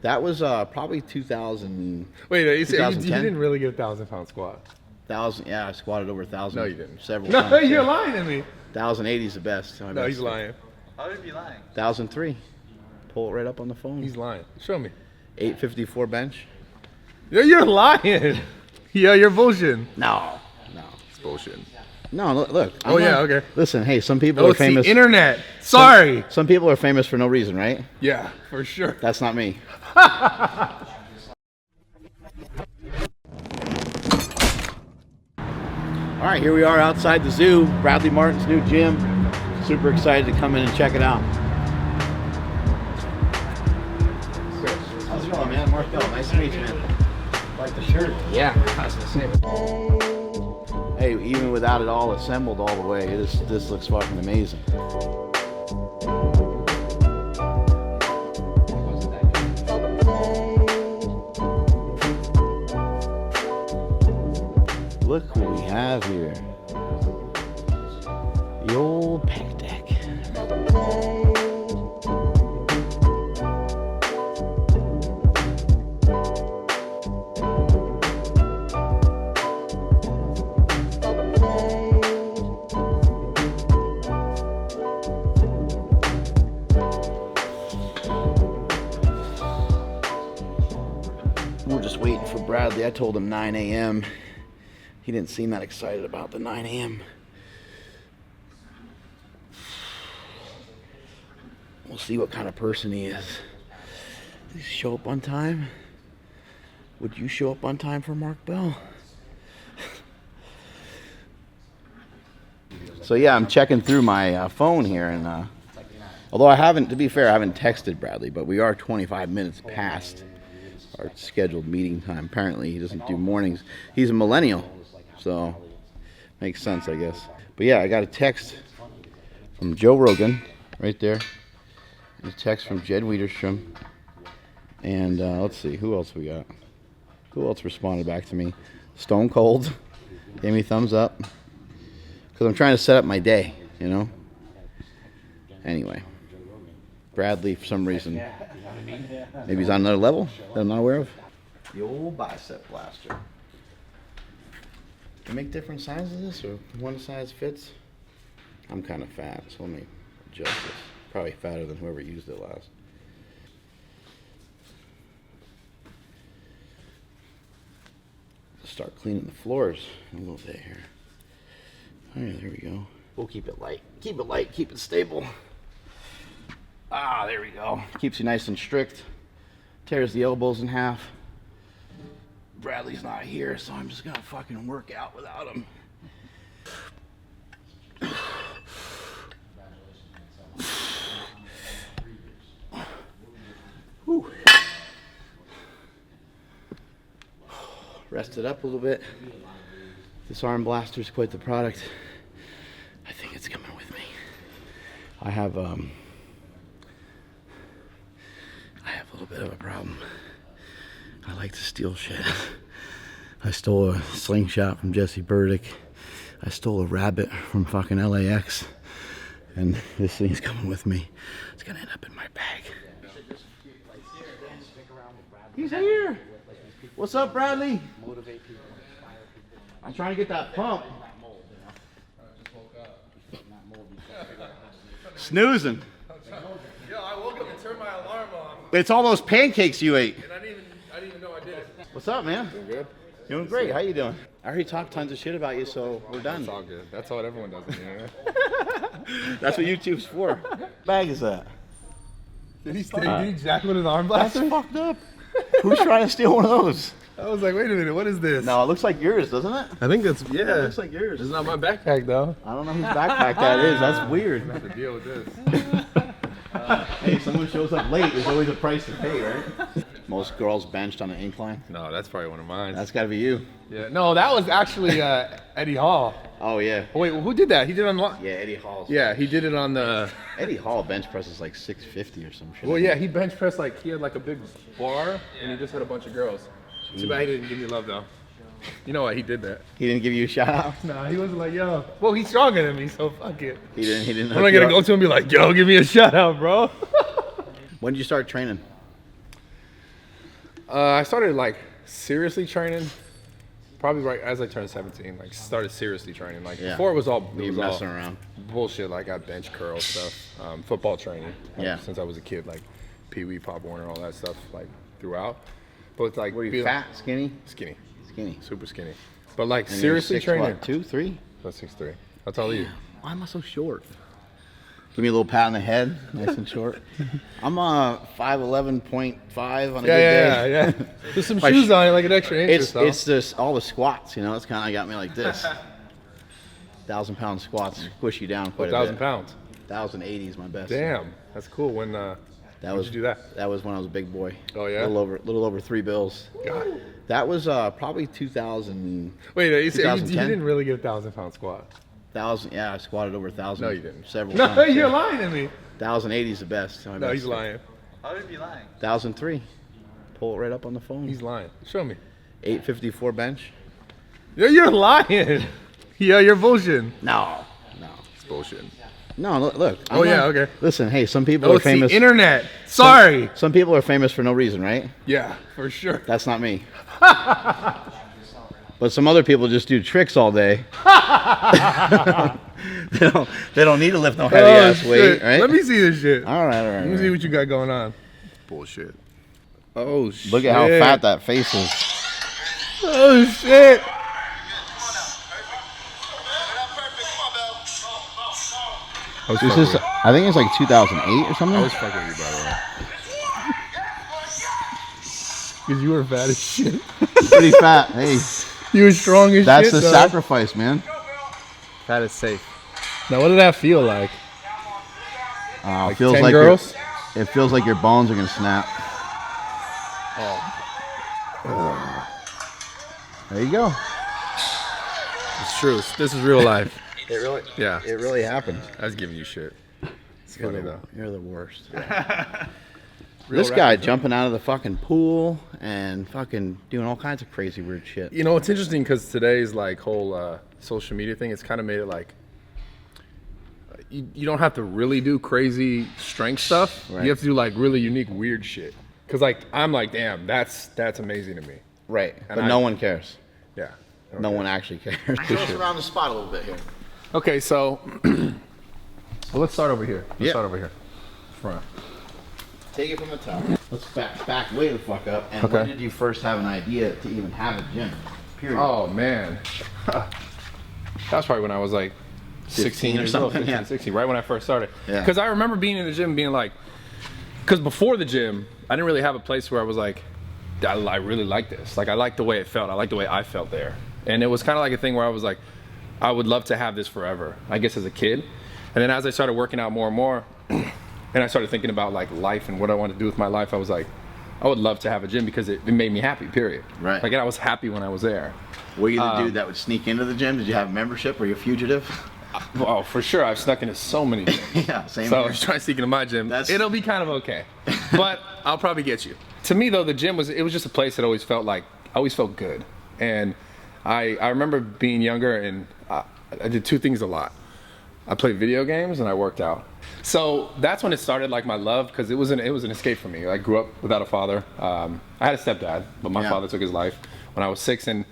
That was probably 2000. Wait, you didn't really get a 1,000-pound squat. 1,000, yeah, I squatted over 1,000. No, you didn't. Several times. No, you're lying to me. 1,080 is the best. No, he's lying. How would he be lying? 1,003. Pull it right up on the phone. He's lying. Show me. 854 bench. Yeah, you're lying. Yeah, you're bullshitting. No. It's bullshit. No, look. Okay. Listen, hey, some people are famous. The internet. Sorry. Some people are famous for no reason, right? Yeah, for sure. That's not me. All right, here we are outside the zoo, Bradley Martyn's new gym. Super excited to come in and check it out. How's it going, man? Mark Bell, nice to meet you, man. Like the shirt? Yeah, that's the same. Hey, even without it all assembled all the way, this looks fucking amazing. Look what we have here. The old pack deck. We're just waiting for Bradley. I told him 9 a.m. He didn't seem that excited about the 9 a.m. We'll see what kind of person he is. Did he show up on time? Would you show up on time for Mark Bell? So yeah, I'm checking through my phone here, and although I haven't, to be fair, I haven't texted Bradley, but we are 25 minutes past our scheduled meeting time. Apparently he doesn't do mornings. He's a millennial, so makes sense, I guess. But yeah, I got a text from Joe Rogan right there, and a text from Jed Wiederstrom, and let's see, who else we got? Who else responded back to me? Stone Cold gave me thumbs up, because I'm trying to set up my day, you know? Anyway, Bradley, for some reason, maybe he's on another level that I'm not aware of. The old bicep blaster. Can you make different sizes of this, or one size fits? I'm kind of fat, so let me adjust this. Probably fatter than whoever used it last. Start cleaning the floors in a little bit here. All right, there we go. We'll keep it light. Keep it light, keep it stable. Ah, there we go. Keeps you nice and strict. Tears the elbows in half. Bradley's not here, so I'm just gonna fucking work out without him. Whew. Rest it up a little bit. This arm blaster is quite the product. I think it's coming with me. I have a little bit of a problem. I like to steal shit. I stole a Slingshot from Jesse Burdick. I stole a rabbit from fucking LAX. And this thing's coming with me. It's gonna end up in my bag. He's here! What's up, Bradley? I'm trying to get that pump. Snoozing. Yo, I woke up and turned my alarm off. It's all those pancakes you ate. And I didn't even know I did it. What's up, man? Doing good? Doing great. How you doing? I already talked tons of shit about you, so we're done. It's all good. That's what everyone does in here. That's what YouTube's for. What bag is that? Did he jack with his arm blaster? That's fucked up. Who's trying to steal one of those? I was like, wait a minute, what is this? No, it looks like yours, doesn't it? I think that's, yeah. It looks like yours. It's not my backpack, though. I don't know whose backpack that is. That's weird. I have to deal with this. Hey, someone shows up late, there's always a price to pay, right? Most girls benched on an incline. No, that's probably one of mine. That's got to be you. Yeah. No, that was actually Eddie Hall. Oh, yeah. Oh, wait, who did that? He did it on... Yeah, Eddie Hall's. Yeah, he did it on the... Eddie Hall bench presses like 650 or some shit. Well, yeah, he bench pressed like, he had like a big bar, and he just had a bunch of girls. Too bad he didn't give me love, though. You know what? He did that. He didn't give you a shout out? Nah, he wasn't like, yo. Well, he's stronger than me, so fuck it. He didn't. I'm not gonna go to him and be like, yo, give me a shout out, bro. When did you start training? I started like seriously training probably right as I turned 17. Like started seriously training. Like before it was all messing around. Bullshit. Like I bench curl stuff, football training. Since I was a kid, like Pee Wee, Pop Warner, all that stuff like throughout. But like, were you fat, skinny? Skinny, super skinny. But like And seriously you're 6, training. what, 2, 3? About 6'3". How tall are you? Why am I so short? Give me a little pat on the head, nice and short. I'm 5'11.5 on a good day. Yeah. There's some shoes on it, like an extra inch. It's just all the squats, you know. It's kind of got me like this. 1,000-pound squats push you down quite a bit. 1,000 pounds. 1,080 is my best. Damn, that's cool. When did you do that? That was when I was a big boy. Oh yeah. A little over 3 bills. God. That was probably 2000. Wait, you didn't really get a 1,000-pound squat. 1,000. Yeah, I squatted over 1,000. No, you didn't. Several no, times. No, you're lying to me. 1,080 is the best. No, he's lying. How would he be lying? 1,003. Pull it right up on the phone. He's lying. Show me. 854 bench. You're lying. Yeah, you're bullshitting. No. It's bullshit. No, look. Okay. Listen, hey, some people are famous. The internet. Sorry. Some people are famous for no reason, right? Yeah, for sure. That's not me. But some other people just do tricks all day. they don't need to lift no heavy ass weight, right? Let me see this shit. All right. Let me see what you got going on. Bullshit. Oh shit. Look at how fat that face is. Oh shit. I think it's like 2008 or something. I was fucking with you, by the way. Because you were fat as shit. Pretty fat. Hey. You were strong as shit. That's the sacrifice, man. Fat is safe. Now, what did that feel like? Like feels 10 like girls? It feels like your bones are gonna snap. There you go. It's true. This is real life. It really, Yeah. It really happened. I was giving you shit. It's funny though. You're the worst. This guy jumping out of the fucking pool and fucking doing all kinds of crazy weird shit. You know, it's interesting because today's like whole social media thing, it's kind of made it like you don't have to really do crazy strength stuff. Right. You have to do like really unique weird shit. Because like I'm like, damn, that's amazing to me. Right. And But no one cares. Yeah. No one actually cares. Show us around the spot a little bit here. Okay, so well, let's start over here. Yeah. Start over here. Front. Take it from the top. Let's back way the fuck up. And Okay. when did you first have an idea to even have a gym? Period. Oh man. That was probably when I was like 16 or years old, something, 15, yeah. 16, right when I first started. Yeah. Because I remember being in the gym being like, because before the gym, I didn't really have a place where I was like, I really like this. Like I liked the way it felt. I liked the way I felt there. And it was kind of like a thing where I was like, I would love to have this forever, I guess as a kid. And then as I started working out more and more, and I started thinking about like life and what I wanted to do with my life, I was like, I would love to have a gym because it made me happy, period. Right. Like, and I was happy when I was there. Were you the dude that would sneak into the gym? Did you have a membership? Were you a fugitive? Oh, for sure. I've snuck into so many gyms. Yeah, same So here. I was trying to sneak into my gym. It'll be kind of okay. But I'll probably get you. To me, though, the gym was just a place that always felt good. And I remember being younger and I did two things a lot. I played video games and I worked out. So that's when it started, like my love, because it was an escape for me. I grew up without a father. I had a stepdad, but my father took his life when I was 6. And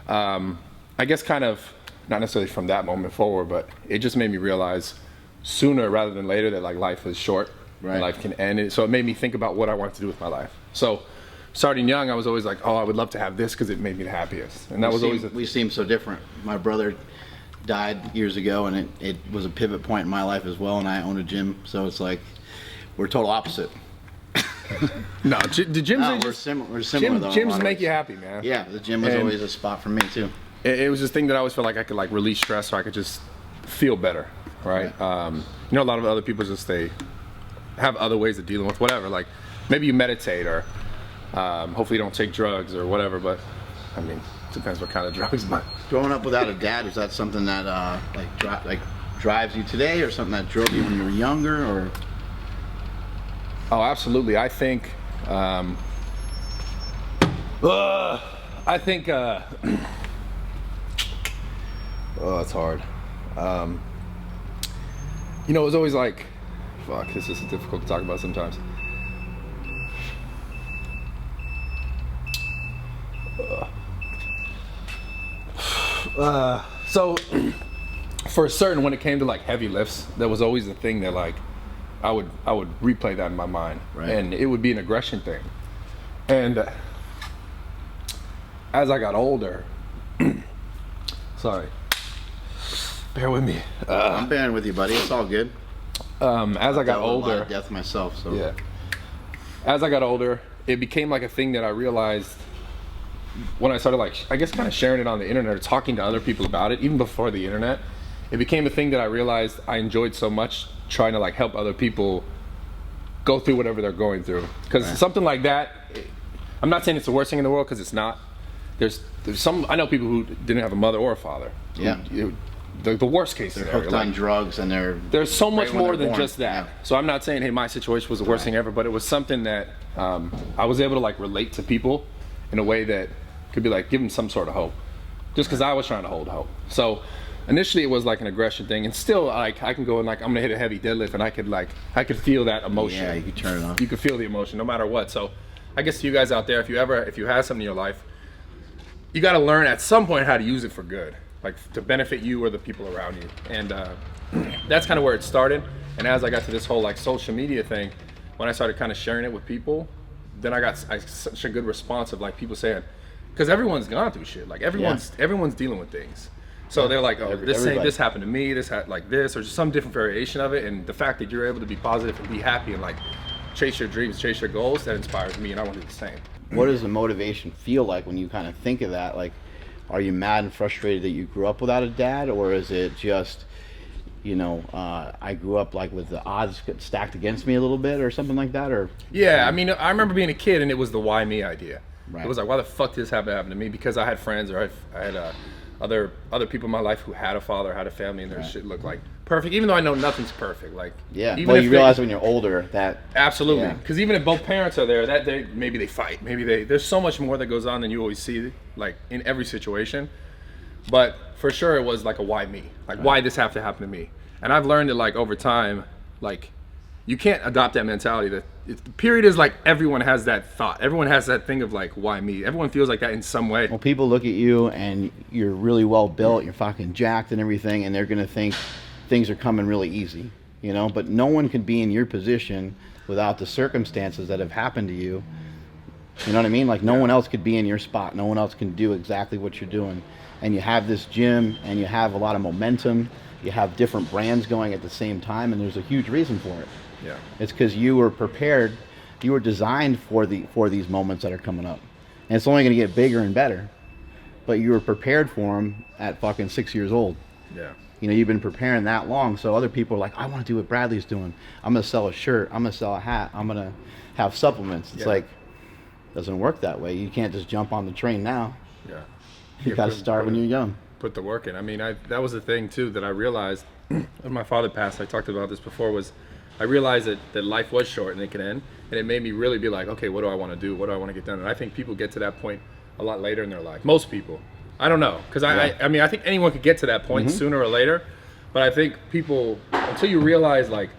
I guess kind of, not necessarily from that moment forward, but it just made me realize sooner rather than later that like life is short, and life can end. So it made me think about what I wanted to do with my life. So starting young, I was always like, oh, I would love to have this because it made me the happiest. And that was always we seem so different. My brother died years ago, and it was a pivot point in my life as well, and I own a gym, so it's like we're total opposite. No, the gyms we're similar though. Gyms make you happy, man. Yeah, the gym was always a spot for me too. It was this thing that I always felt like I could like release stress, so I could just feel better, right? You know, a lot of other people just they have other ways of dealing with whatever. Like maybe you meditate, or hopefully you don't take drugs or whatever. But I mean, it depends what kind of drugs. But growing up without a dad, was that something that drives you today, or something that drove you when you were younger, or? Oh, absolutely. I think. Oh, it's hard. You know, it was always like, fuck, this is difficult to talk about sometimes. So for certain, when it came to like heavy lifts, that was always the thing that like I would replay that in my mind, right. And it would be an aggression thing. And as I got older, sorry, bear with me. I'm bearing with you, buddy. It's all good. As I got dealt with a lot older, of death myself, so yeah. As I got older, it became like a thing that I realized when I started, like, I guess kind of sharing it on the internet or talking to other people about it, even before the internet. It became a thing that I realized I enjoyed so much, trying to like help other people go through whatever they're going through. Because right. something like that, I'm not saying it's the worst thing in the world, because it's not. There's some, I know people who didn't have a mother or a father. Yeah. The worst case they're scenario. hooked on drugs, and there's so much more than born. just that. Yeah. So I'm not saying, hey, my situation was the worst thing ever, but it was something that I was able to like relate to people in a way that could be like, give them some sort of hope, just because I was trying to hold hope. So initially it was like an aggression thing, and still like I can go and like I'm gonna hit a heavy deadlift, and I could feel that emotion. Yeah, you can turn it on. You could feel the emotion no matter what. So I guess to you guys out there, if you have something in your life, you got to learn at some point how to use it for good, like to benefit you or the people around you. And that's kind of where it started. And as I got to this whole like social media thing, when I started kind of sharing it with people, then I got such a good response of like people saying, because everyone's gone through shit. Like everyone's dealing with things. So they're like, oh, this happened to me, like this, or just some different variation of it. And the fact that you're able to be positive and be happy and like chase your dreams, chase your goals, that inspires me, and I want to do the same. What does the motivation feel like when you kind of think of that? Like, are you mad and frustrated that you grew up without a dad, or is it just, I grew up like with the odds stacked against me a little bit, or something like that? Or yeah, I mean, I remember being a kid, and it was the why me idea. Right. It was like, why the fuck did this happen to me? Because I had friends, or I had other people in my life who had a father, had a family, and their shit looked like perfect. Even though I know nothing's perfect, like even well, you realize when you're older that absolutely, because even if both parents are there, that maybe they fight, there's so much more that goes on than you always see, like in every situation. But for sure, it was like a why me, like why this have to happen to me? And I've learned that like over time, like you can't adopt that mentality. That the period is like everyone has that thought. Everyone has that thing of like, why me? Everyone feels like that in some way. Well, people look at you and you're really well built, you're fucking jacked and everything, and they're gonna think things are coming really easy, But no one can be in your position without the circumstances that have happened to you. You know what I mean? Like no one else could be in your spot. No one else can do exactly what you're doing. And you have this gym, and you have a lot of momentum. You have different brands going at the same time, and there's a huge reason for it. Yeah. It's because you were prepared, you were designed for these moments that are coming up. And it's only going to get bigger and better. But you were prepared for them at fucking 6 years old. Yeah. You've been preparing that long, so other people are like, I want to do what Bradley's doing. I'm going to sell a shirt. I'm going to sell a hat. I'm going to have supplements. It's like, it doesn't work that way. You can't just jump on the train now. Yeah. You got to start when you're young. Put the work in. I mean, that was the thing too that I realized when my father passed. I talked about this before. Was I realized that life was short and it can end, and it made me really be like, okay, what do I want to do? What do I want to get done? And I think people get to that point a lot later in their life. Most people. I don't know, because I mean, I think anyone could get to that point sooner or later, but I think people, until you realize like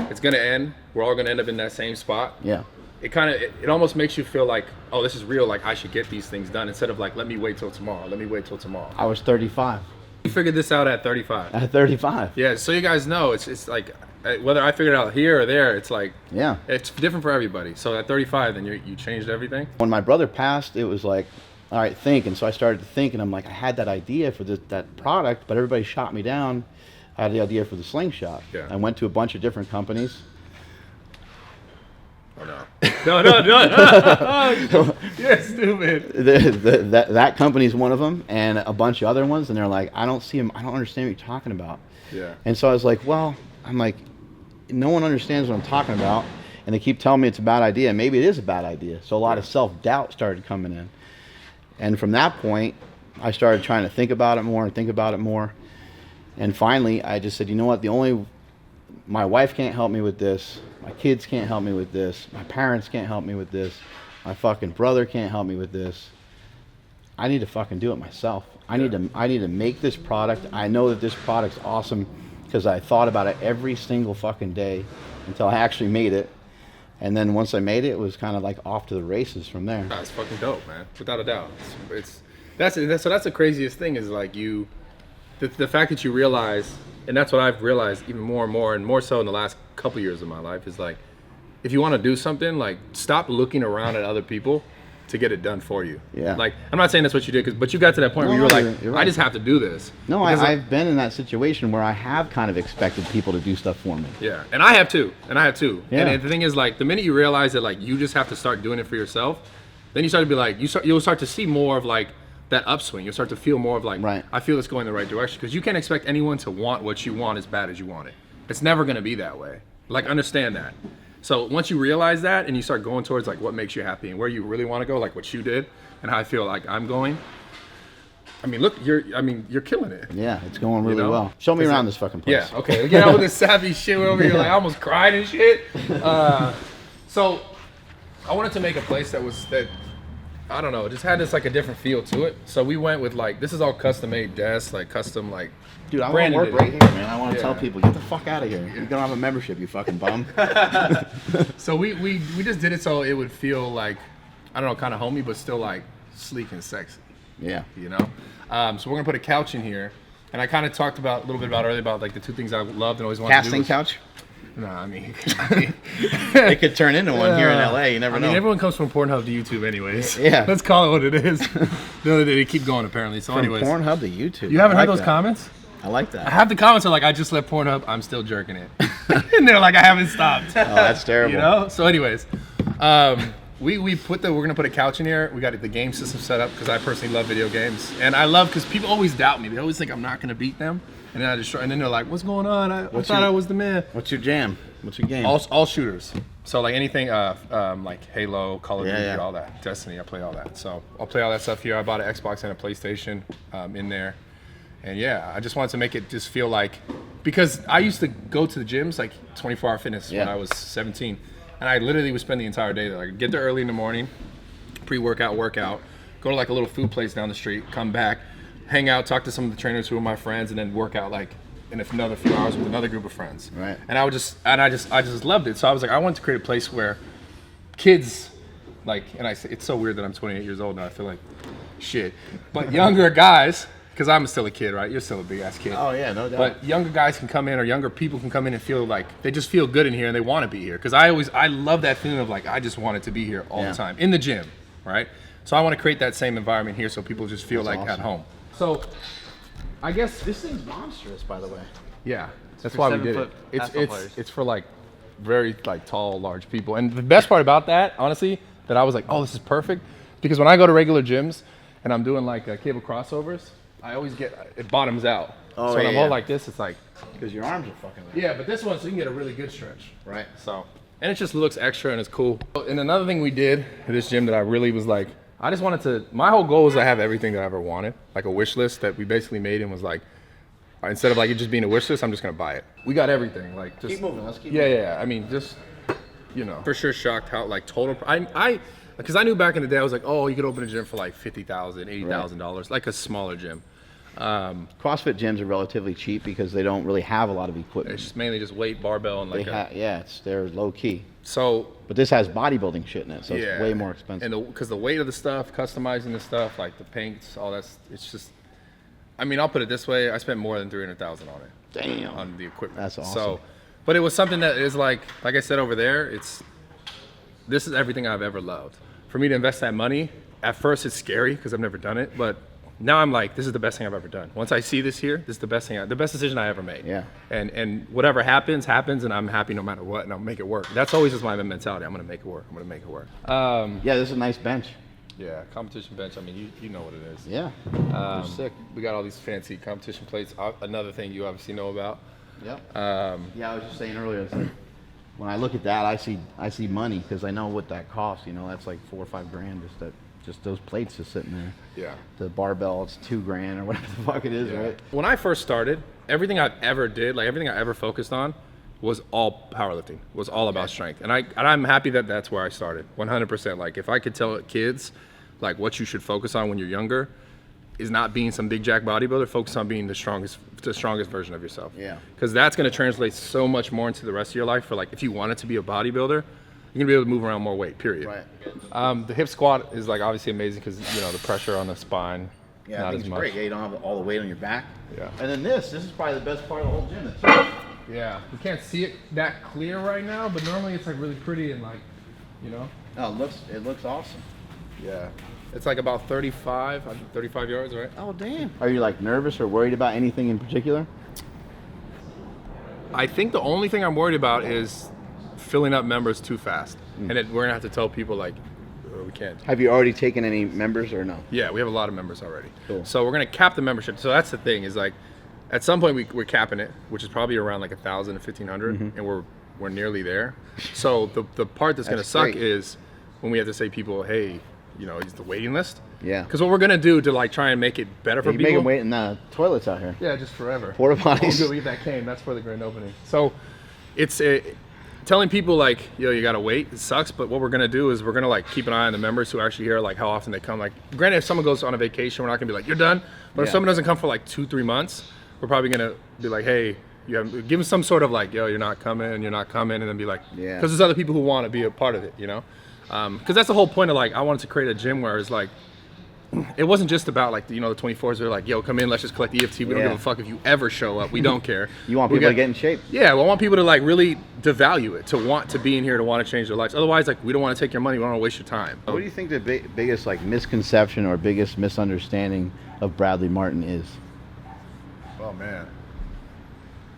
it's gonna end, we're all gonna end up in that same spot. Yeah. It almost makes you feel like, oh, this is real. Like I should get these things done instead of like, let me wait till tomorrow. Let me wait till tomorrow. I was 35. You figured this out at 35. At 35. Yeah. So you guys know, it's like whether I figured it out here or there, it's like it's different for everybody. So at 35, then you changed everything. When my brother passed, it was like, all right, think. And so I started to think, and I'm like, I had that idea for that product, but everybody shot me down. I had the idea for the Slingshot. Yeah. I went to a bunch of different companies. Oh no. No. You're stupid. That company's one of them, and a bunch of other ones, and they're like, I don't see them. I don't understand what you're talking about. Yeah. And so I was like, well, no one understands what I'm talking about, and they keep telling me it's a bad idea. Maybe it is a bad idea. So a lot of self-doubt started coming in. And from that point, I started trying to think about it more. And finally, I just said, you know what? My wife can't help me with this. My kids can't help me with this. My parents can't help me with this. My fucking brother can't help me with this. I need to fucking do it myself. I need to make this product. I know that this product's awesome because I thought about it every single fucking day until I actually made it. And then once I made it, it was kind of like off to the races from there. That's fucking dope, man. Without a doubt. That's the craziest thing is like the fact that you realize, and that's what I've realized even more and more so in the last couple years of my life is like, if you want to do something, like stop looking around at other people to get it done for you. Yeah. Like, I'm not saying that's what you did, but you got to that point where you were like, you're right. I just have to do this. No, I've been in that situation where I have kind of expected people to do stuff for me. Yeah, and I have too. Yeah. And the thing is, like, the minute you realize that, like, you just have to start doing it for yourself, then you start to be like, you'll start to see more of like that upswing. You'll start to feel more of like, right. I feel it's going the right direction, because you can't expect anyone to want what you want as bad as you want it. It's never going to be that way. Like, understand that. So once you realize that and you start going towards like what makes you happy and where you really want to go, like what you did and how I feel like I'm going, I mean, look, you're killing it. Yeah, it's going really well. Show me around this fucking place. Yeah, okay. Get out with this sappy shit over here. Like, I almost cried and shit. So I wanted to make a place that I don't know, just had this like a different feel to it. So we went with like, this is all custom made desks, like custom like. Dude, I want to work right here, man. I want to tell people, get the fuck out of here. You don't have a membership, you fucking bum. So we just did it so it would feel like, I don't know, kind of homey, but still like sleek and sexy. Yeah. You know? So we're gonna put a couch in here, and I kind of talked about a little bit about earlier about like the two things I loved and always wanted to do. Casting couch? No, I mean, It could turn into one here in LA. You never know. I mean, everyone comes from Pornhub to YouTube, anyways. Yeah. Let's call it what it is. No, they keep going apparently. So, From anyways, Pornhub to YouTube. You haven't I heard like those that. comments? I like that. I have the comments are like, I just left Pornhub, I'm still jerking it, and they're like, I haven't stopped. Oh, that's terrible. You know. So, anyways, we're gonna put a couch in here. We got the game system set up because I personally love video games, and I love because people always doubt me. They always think I'm not gonna beat them, and then and then they're like, "What's going on? I thought I was the man." What's your jam? What's your game? All shooters. So like anything, like Halo, Call of Duty, all that. Destiny, I play all that. So I'll play all that stuff here. I bought an Xbox and a PlayStation in there. And yeah, I just wanted to make it just feel like, because I used to go to the gyms, like 24 Hour Fitness when I was 17. And I literally would spend the entire day there. Like get there early in the morning, pre-workout, workout, go to like a little food place down the street, come back, hang out, talk to some of the trainers who are my friends, and then work out like in another few hours with another group of friends. Right. And I just loved it. So I was like, I wanted to create a place where kids, like, and it's so weird that I'm 28 years old now, I feel like shit. But younger guys, because I'm still a kid, right? You're still a big ass kid. Oh yeah, no doubt. But younger guys can come in, or younger people can come in and feel like they just feel good in here and they want to be here. Because I love that feeling of like, I just wanted to be here all the time in the gym, right? So I want to create that same environment here so people just feel like at home. So I guess this thing's monstrous, by the way. Yeah, that's why we did it. 7-foot It's for like very like tall, large people. And the best part about that, honestly, that I was like, oh, this is perfect, because when I go to regular gyms and I'm doing like cable crossovers, I always get it bottoms out. Oh, so when I'm yeah. all like this, it's like, Because your arms are fucking like yeah, but this one, so you can get a really good stretch. Right. So, and it just looks extra and it's cool. And another thing we did at this gym that I really was like, I just wanted to, my whole goal is to have everything that I ever wanted, like a wish list that we basically made, and was like, instead of like it just being a wish list, I'm just gonna buy it. We got everything, like just Keep moving, let's keep moving. Yeah, I mean, just, you know, for sure shocked how like total, because I knew back in the day, I was like, oh, you could open a gym for like $50,000, $80,000, like a smaller gym. CrossFit gyms are relatively cheap because they don't really have a lot of equipment. It's just mainly just weight, barbell, and like they're low key. So, but this has bodybuilding shit in it, so it's way more expensive. And because the weight of the stuff, customizing the stuff, like the paints, all that, it's just, I mean, I'll put it this way, I spent more than $300,000 on it. Damn. On the equipment. That's awesome. So, but it was something that is like I said over there, this is everything I've ever loved. For me to invest that money, at first it's scary because I've never done it, but now I'm like, this is the best thing I've ever done. Once I see this here, this is the best decision I ever made. Yeah. And whatever happens, and I'm happy no matter what, and I'll make it work. That's always just my mentality. I'm gonna make it work. Yeah, this is a nice bench. Yeah, competition bench. I mean, you know what it is. Yeah. They're sick. We got all these fancy competition plates. Another thing you obviously know about. Yep. Yeah, I was just saying earlier, it's like, when I look at that, I see money, because I know what that costs. You know, that's like $4 or $5 grand just those plates just sitting there. Yeah. The barbell, it's $2 grand or whatever the fuck it is, right? When I first started, everything I've ever did, like everything I ever focused on, was all powerlifting. Was all about strength, and I'm happy that that's where I started. 100%. Like if I could tell kids, like what you should focus on when you're younger, is not being some big jack bodybuilder. Focus on being the strongest version of yourself. Yeah. Because that's going to translate so much more into the rest of your life. For like, if you wanted to be a bodybuilder, you're gonna be able to move around more weight. Period. Right. The hip squat is like obviously amazing because the pressure on the spine. Yeah, not I think as it's much. great. Yeah, you don't have all the weight on your back. Yeah. And then this is probably the best part of the whole gym. That's Yeah, we can't see it that clear right now, but normally it's like really pretty and like, Oh, it looks awesome. Yeah. It's like about 35 yards, right? Oh, damn. Are you like nervous or worried about anything in particular? I think the only thing I'm worried about is filling up members too fast. And we're gonna have to tell people like, we can't. Have you already taken any members or no? Yeah, we have a lot of members already. Cool. So we're gonna cap the membership. So that's the thing is like, at some point we're capping it, which is probably around like 1,000 to 1,500, and we're nearly there. So the part that's gonna suck is when we have to say people, hey, is the waiting list. Yeah. Because what we're gonna do to like try and make it better for you people. make them wait in the toilets out here. Yeah, just forever. Porta potties. We'll leave that cane. That's for the grand opening. So it's telling people like, you gotta wait. It sucks, but what we're gonna do is we're gonna like keep an eye on the members who are actually here, like how often they come. Like, granted, if someone goes on a vacation, we're not gonna be like, you're done. But if someone doesn't come for like 2-3 months, we're probably gonna be like, hey, give them some sort of like, you're not coming, and then be like, because there's other people who want to be a part of it, because that's the whole point of like, I wanted to create a gym where it's like, it wasn't just about like the 24s. They're like, come in, let's just collect EFT. We don't give a fuck if you ever show up. We don't care. You want people to get in shape. Yeah, well, I want people to like really to value it, to want to be in here, to want to change their lives. Otherwise, like, we don't want to take your money. We don't want to waste your time. What do you think the biggest like misconception or biggest misunderstanding of Bradley Martyn is? Oh man.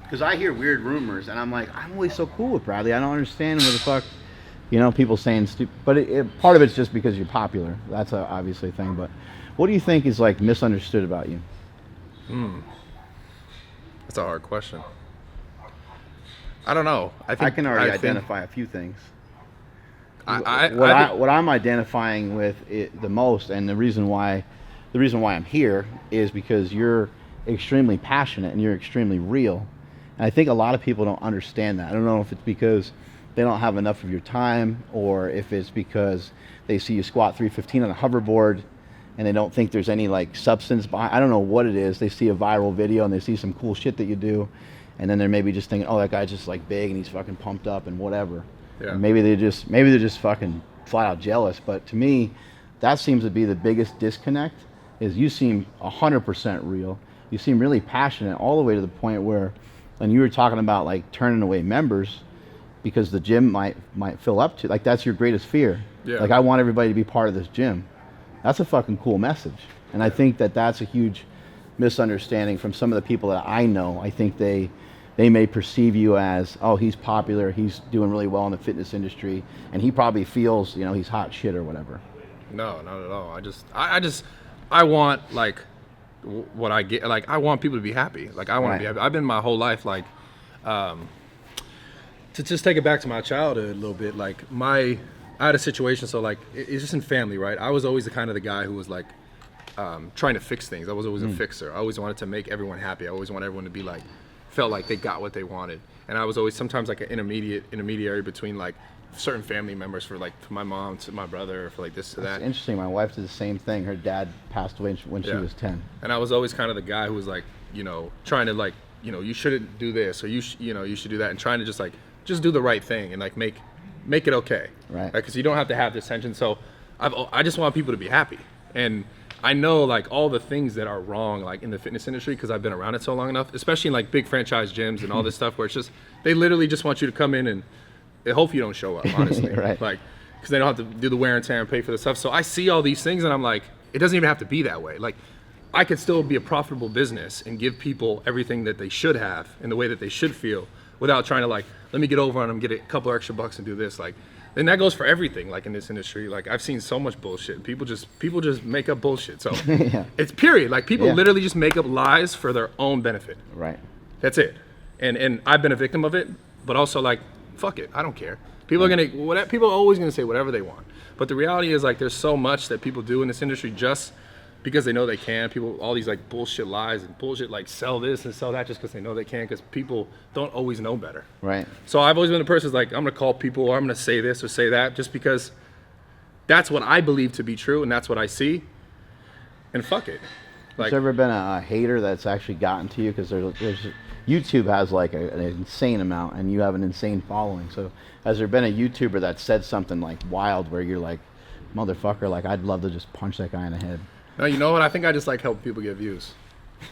Because I hear weird rumors, and I'm like, I'm always so cool with Bradley. I don't understand what the fuck, people saying stupid. But part of it's just because you're popular. That's obviously a thing. But what do you think is like misunderstood about you? That's a hard question. I don't know. I can already identify a few things. What I I'm identifying with the most, and the reason why I'm here is because you're extremely passionate and you're extremely real. And I think a lot of people don't understand that. I don't know if it's because they don't have enough of your time, or if it's because they see you squat 315 on a hoverboard and they don't think there's any like substance behind. I don't know what it is. They see a viral video and they see some cool shit that you do, and then they're maybe just thinking, oh, that guy's just like big and he's fucking pumped up and whatever. Yeah. And maybe they're just fucking flat out jealous. But to me, that seems to be the biggest disconnect. Is you seem 100% real. You seem really passionate, all the way to the point where, when you were talking about like turning away members because the gym might fill up to, like, that's your greatest fear. Yeah. Like, I want everybody to be part of this gym. That's a fucking cool message. And I think that that's a huge misunderstanding from some of the people that I know. I think they may perceive you as, oh, he's popular, he's doing really well in the fitness industry, and he probably feels, he's hot shit or whatever. No, not at all. I want like what I get. Like, I want people to be happy. Like, I want to be happy. I've been my whole life like, to just take it back to my childhood a little bit. Like, I had a situation. So like, it's just in family, right? I was always the guy who was like, trying to fix things. I was always a fixer. I always wanted to make everyone happy. I always wanted everyone to be like, felt like they got what they wanted. And I was always sometimes like an intermediary between like certain family members, for my mom to my brother, for like this to that. That's interesting. My wife did the same thing. Her dad passed away when she was 10. And I was always kind of the guy who was like, trying to like, you shouldn't do this, or you should do that, and trying to just do the right thing and like make it okay. Right. Because you don't have to have this tension. So I just want people to be happy. And I know like all the things that are wrong like in the fitness industry, because I've been around it so long enough, especially in like big franchise gyms and all this stuff where it's just, they literally just want you to come in and hope you don't show up, honestly. Right. Like, because they don't have to do the wear and tear and pay for the stuff. So I see all these things and I'm like, it doesn't even have to be that way. Like, I could still be a profitable business and give people everything that they should have in the way that they should feel, without trying to like, let me get over on them, get a couple extra bucks and do this. Like, and that goes for everything. Like in this industry, like I've seen so much bullshit. People just make up bullshit. So It's period. Like, people literally just make up lies for their own benefit. Right. That's it. And I've been a victim of it, but also like, fuck it, I don't care. People are always gonna say whatever they want. But the reality is like, there's so much that people do in this industry just because they know they can. People, all these like bullshit lies and bullshit like sell this and sell that just because they know they can, because people don't always know better. Right. So I've always been the person who's like, I'm gonna call people, or I'm gonna say this or say that, just because that's what I believe to be true and that's what I see. And fuck it. Has there ever been a hater that's actually gotten to you? Because there's YouTube has like an insane amount, and you have an insane following. So has there been a YouTuber that said something like wild where you're like, motherfucker, like I'd love to just punch that guy in the head? No, you know what? I think I just like helping people get views.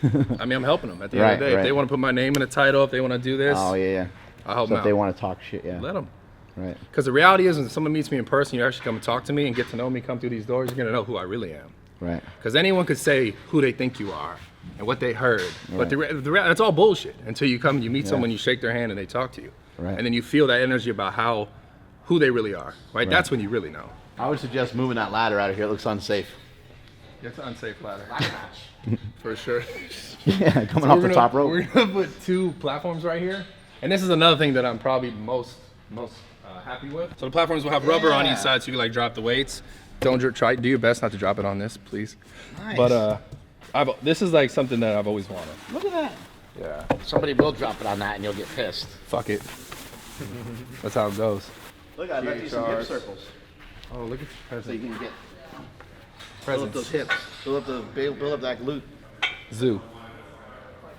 I mean, I'm helping them at the end of the day. If they want to put my name in the title, if they want to do this, oh yeah, I'll help so them if out. they want to talk shit, yeah. Let them. Right. Because the reality is, when someone meets me in person, you actually come and talk to me and get to know me, come through these doors, you're going to know who I really am. Right. Because anyone could say who they think you are and what they heard. Right. But that's all bullshit until you come and you meet someone, you shake their hand, and they talk to you. Right. And then you feel that energy about who they really are. Right? That's when you really know. I would suggest moving that ladder out of here. It looks unsafe. It's an unsafe ladder. For sure. Yeah, coming off the top rope. We're going to put 2 platforms right here. And this is another thing that I'm probably most happy with. So the platforms will have rubber on each side, so you can like drop the weights. Don't do your best not to drop it on this, please. Nice. But this is like something that I've always wanted. Look at that. Yeah. Somebody will drop it on that and you'll get pissed. Fuck it. That's how it goes. Look, I left you some hip circles. Oh, look at So you can get build up presents. those hips. Build up that glute. Zoo.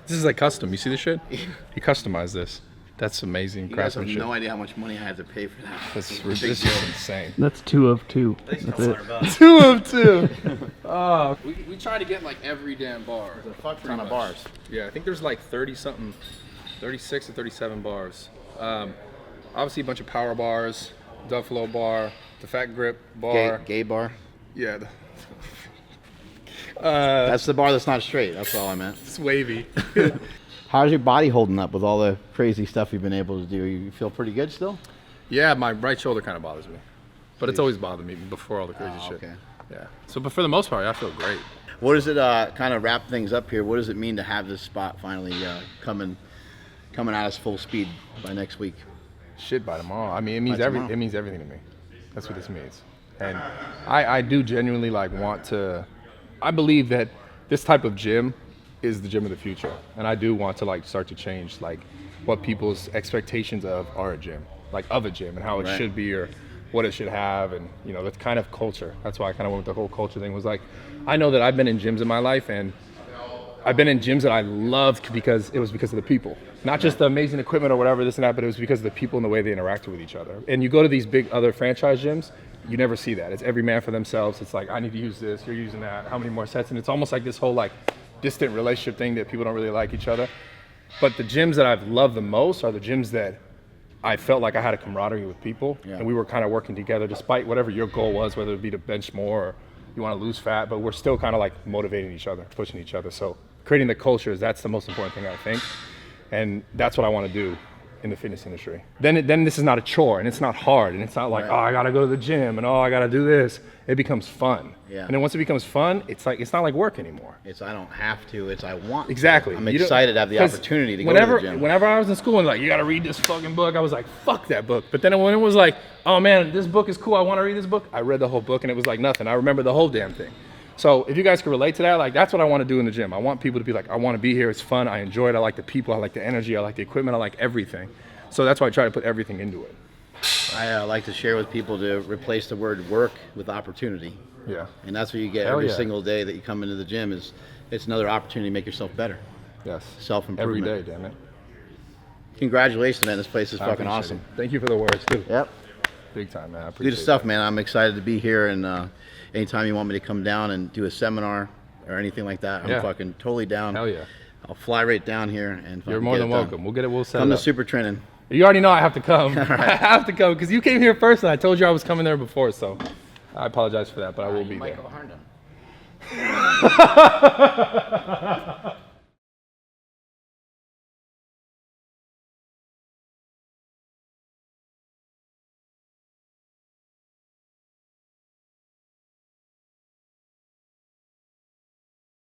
This is like custom. You see this shit? He customized this. That's amazing You guys have craftsmanship. no idea how much money I had to pay for that. This is insane. That's 2 of 2. That's it. 2 of 2. Oh, we try to get like every damn bar. There's a fuck ton of bars. Yeah, I think there's like 30-something, 36 or 37 bars. Obviously a bunch of power bars, Duffalo bar, the fat grip bar. Gay bar. Yeah. That's the bar that's not straight. That's all I meant. It's wavy. How's your body holding up with all the crazy stuff you've been able to do? You feel pretty good still? Yeah, my right shoulder kind of bothers me. But it's always bothered me before all the crazy shit. Okay. Yeah. So, but for the most part, I feel great. What does it kind of wrap things up here? What does it mean to have this spot finally coming at us full speed by next week? Shit by tomorrow. I mean, it means tomorrow. it means everything to me. That's what this means. And I do genuinely like want to. I believe that this type of gym is the gym of the future, and I do want to like start to change like what people's expectations are a gym, like of a gym, and how it Right. should be or what it should have, and you know, that's kind of culture. That's why I kind of went with the whole culture thing. Was like, I know that I've been in gyms in my life, and I've been in gyms that I loved because it was because of the people, not just the amazing equipment or whatever this and that, but it was because of the people and the way they interacted with each other. And you go to these big other franchise gyms, you never see that. It's every man for themselves. It's like, I need to use this, you're using that, how many more sets? And it's almost like this whole like distant relationship thing that people don't really like each other. But the gyms that I've loved the most are the gyms that I felt like I had a camaraderie with people, and we were kind of working together despite whatever your goal was, whether it be to bench more or you want to lose fat, but we're still kind of like motivating each other, pushing each other. So creating the culture that's the most important thing, I think. And that's what I want to do in the fitness industry. Then this is not a chore, and it's not hard, and it's not like, Right. oh, I got to go to the gym, and oh, I got to do this. It becomes fun. Yeah. And then once it becomes fun, it's not like work anymore. It's I don't have to. It's I want to. Exactly. I'm You don't- excited to have the 'cause opportunity to go to the gym. Whenever I was in school and like, you got to read this fucking book, I was like, fuck that book. But then when it was like, oh man, this book is cool, I want to read this book, I read the whole book and it was like nothing. I remember the whole damn thing. So if you guys can relate to that, like that's what I want to do in the gym. I want people to be like, I want to be here, it's fun, I enjoy it, I like the people, I like the energy, I like the equipment, I like everything. So that's why I try to put everything into it. I like to share with people to replace the word work with opportunity. Yeah. And that's what you get Hell every yeah. single day that you come into the gym is it's another opportunity to make yourself better. Yes. Self-improvement. Every day, damn it. Congratulations, man. This place is I fucking appreciate awesome. it. Thank you for the words too. Yep. Big time, man. I Good appreciate stuff, that. man. I'm excited to be here, and anytime you want me to come down and do a seminar or anything like that, I'm Yeah. fucking totally down. Hell yeah. I'll fly right down here and You're fucking more get than it done. welcome. We'll set Come it to up. SuperTraining. You already know I have to come. I have to come because you came here first, and I told you I was coming there before. So I apologize for that, but I will be there. Michael Harndon.